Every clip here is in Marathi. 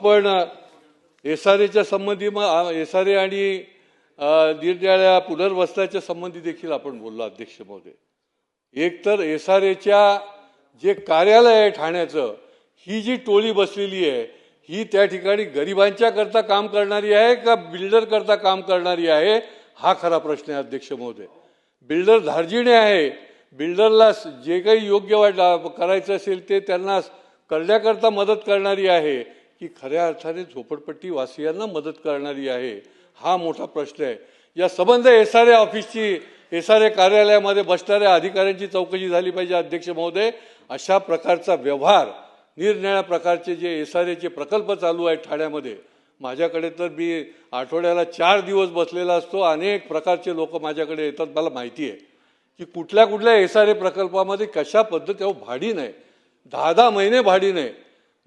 पण एसआरएच्या संबंधी एसआरए आणि निरनिराळ्या पुनर्वसनाच्या संबंधी देखील आपण बोललो अध्यक्ष महोदय. एक तर एसआरएच्या जे कार्यालय आहे ठाण्याचं, ही जी टोळी बसलेली आहे ही त्या ठिकाणी गरिबांच्या करता काम करणारी आहे का बिल्डर करता काम करणारी आहे, हा खरा प्रश्न आहे अध्यक्ष महोदय. बिल्डर धार्जिणे आहे, बिल्डरला जे काही योग्य करायचं असेल ते त्यांना करण्याकरता मदत करणारी आहे की खऱ्या अर्थाने झोपडपट्टी वासियांना मदत करणारी आहे, हा मोठा प्रश्न आहे. या संबंध एसआरए ऑफिसची एसआरए कार्यालयामध्ये बसणाऱ्या अधिकाऱ्यांची चौकशी झाली पाहिजे अध्यक्ष महोदय. अशा प्रकारचा व्यवहार निरनिराळ्या प्रकारचे जे एसआरएचे प्रकल्प चालू आहेत ठाण्यामध्ये, माझ्याकडे तर मी आठवड्याला 4 दिवस बसलेला असतो, अनेक प्रकारचे लोक माझ्याकडे येतात. मला माहिती आहे की कुठल्या कुठल्या एसआरए प्रकल्पामध्ये कशा पद्धतीने भाडी नाही, 10-10 महिने भाडी नाही,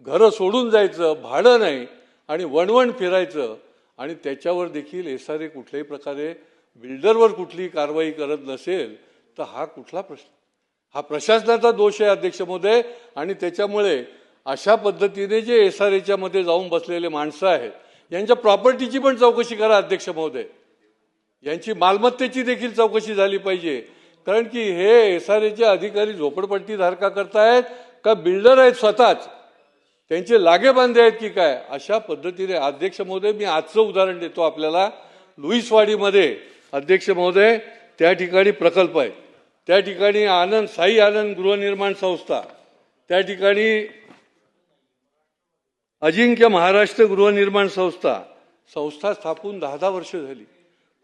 घरं सोडून जायचं, भाडं नाही आणि वणवण फिरायचं. आणि त्याच्यावर देखील एसआरए कुठल्याही प्रकारे बिल्डरवर कुठलीही कारवाई करत नसेल तर हा कुठला प्रश्न? हा प्रशासनाचा दोष आहे अध्यक्ष महोदय. आणि त्याच्यामुळे अशा पद्धतीने जे एसआरएच्या मध्ये जाऊन बसलेले माणसं आहेत यांच्या प्रॉपर्टीची पण चौकशी करा अध्यक्ष महोदय. यांची मालमत्तेची देखील चौकशी झाली पाहिजे. कारण की हे एसआरएचे अधिकारी झोपडपट्टी धारका करतायत का बिल्डर आहेत स्वतःच, त्यांचे लागेबांधे आहेत की काय? अशा पद्धतीने अध्यक्ष महोदय मी आजचं उदाहरण देतो आपल्याला. लुईसवाडीमध्ये अध्यक्ष महोदय त्या ठिकाणी प्रकल्प आहे, त्या ठिकाणी साई आनंद गृहनिर्माण संस्था, त्या ठिकाणी अजिंक्य महाराष्ट्र गृहनिर्माण संस्था स्थापून 10-10 वर्ष झाली,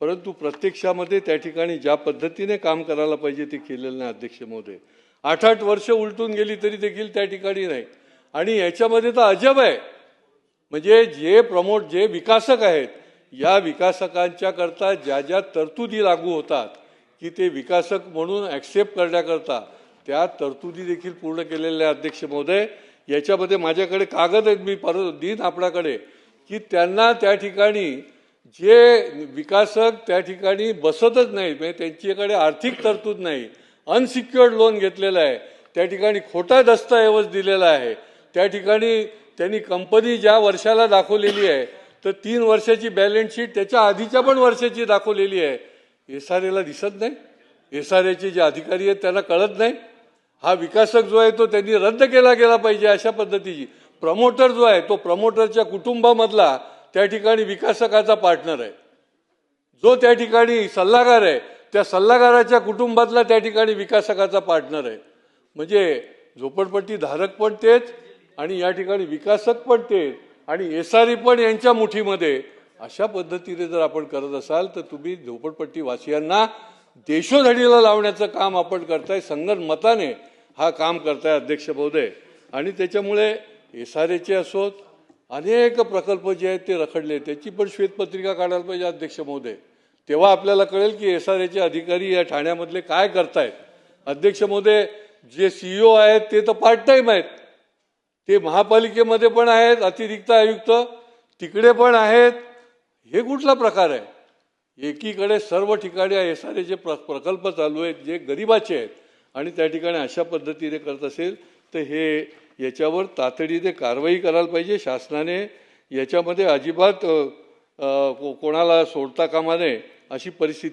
परंतु प्रत्यक्षामध्ये त्या ठिकाणी ज्या पद्धतीने काम करायला पाहिजे ते केलेलं नाही अध्यक्ष महोदय. 8-8 वर्ष उलटून गेली तरी देखील त्या ठिकाणी नाही. आणि याच्यामध्ये तर अजब आहे, म्हणजे जे विकासक आहेत या विकासकांच्या करता ज्या ज्या तरतुदी लागू होतात की ते विकासक म्हणून ॲक्सेप्ट करण्याकरता त्या तरतुदी देखील पूर्ण केलेल्या अध्यक्ष महोदय. याच्यामध्ये माझ्याकडे कागद आहेत, मी परत देईन आपल्याकडे, की त्यांना त्या ठिकाणी जे विकासक त्या ठिकाणी बसतच नाही, म्हणजे त्यांच्याकडे आर्थिक तरतूद नाही, अनसिक्युअर्ड लोन घेतलेलं आहे, त्या ठिकाणी खोटा दस्तऐवज दिलेला आहे, त्या ठिकाणी त्यांनी कंपनी ज्या वर्षाला दाखवलेली आहे तर 3 वर्षाची बॅलन्स शीट त्याच्या आधीच्या पण वर्षाची दाखवलेली आहे. एसआरएला दिसत नाही, एसआरएचे जे अधिकारी आहेत त्यांना कळत नाही. हा विकासक जो आहे तो त्यांनी रद्द केला गेला पाहिजे. अशा पद्धतीची प्रमोटर जो आहे तो प्रमोटरच्या कुटुंबामधला त्या ठिकाणी विकासकाचा पार्टनर आहे, जो त्या ठिकाणी सल्लागार आहे त्या सल्लागाराच्या कुटुंबातला त्या ठिकाणी विकासकाचा पार्टनर आहे. म्हणजे झोपडपट्टी धारक पण तेच आणि या ठिकाणी विकासक पण तेच आणि एसआरए पण यांच्या मुठीमध्ये. अशा पद्धतीने जर आपण करत असाल तर तुम्ही झोपडपट्टी वासियांना देशोधडीला लावण्याचं काम आपण करताय, संगनमताने हा काम करताय अध्यक्ष महोदय. आणि त्याच्यामुळे एसआरएचे असोत अनेक प्रकल्प जे आहेत ते रखडले, त्याची पण श्वेतपत्रिका काढायला पाहिजे अध्यक्ष महोदय. तेव्हा आपल्याला कळेल की एसआरएचे अधिकारी या ठाण्यामधले काय करतायत. अध्यक्ष महोदय, जे सीईओ आहेत ते तर पार्ट टाइम आहेत, ते महापालिकेमध्ये पण आहेत, अतिरिक्त आयुक्त तिकडे पण आहेत. हे कुठला प्रकार आहे? एकीकडे सर्व ठिकाणी एसआरएचे प्रकल्प चालू आहेत जे गरिबाचे आहेत आणि त्या ठिकाणी अशा पद्धतीने करत असेल तर याच्यावर तातडीने कारवाई करायला पाहिजे शासनाने. याच्यामध्ये अजिबात कोणाला सोडता कामा नये अशी परिस्थिती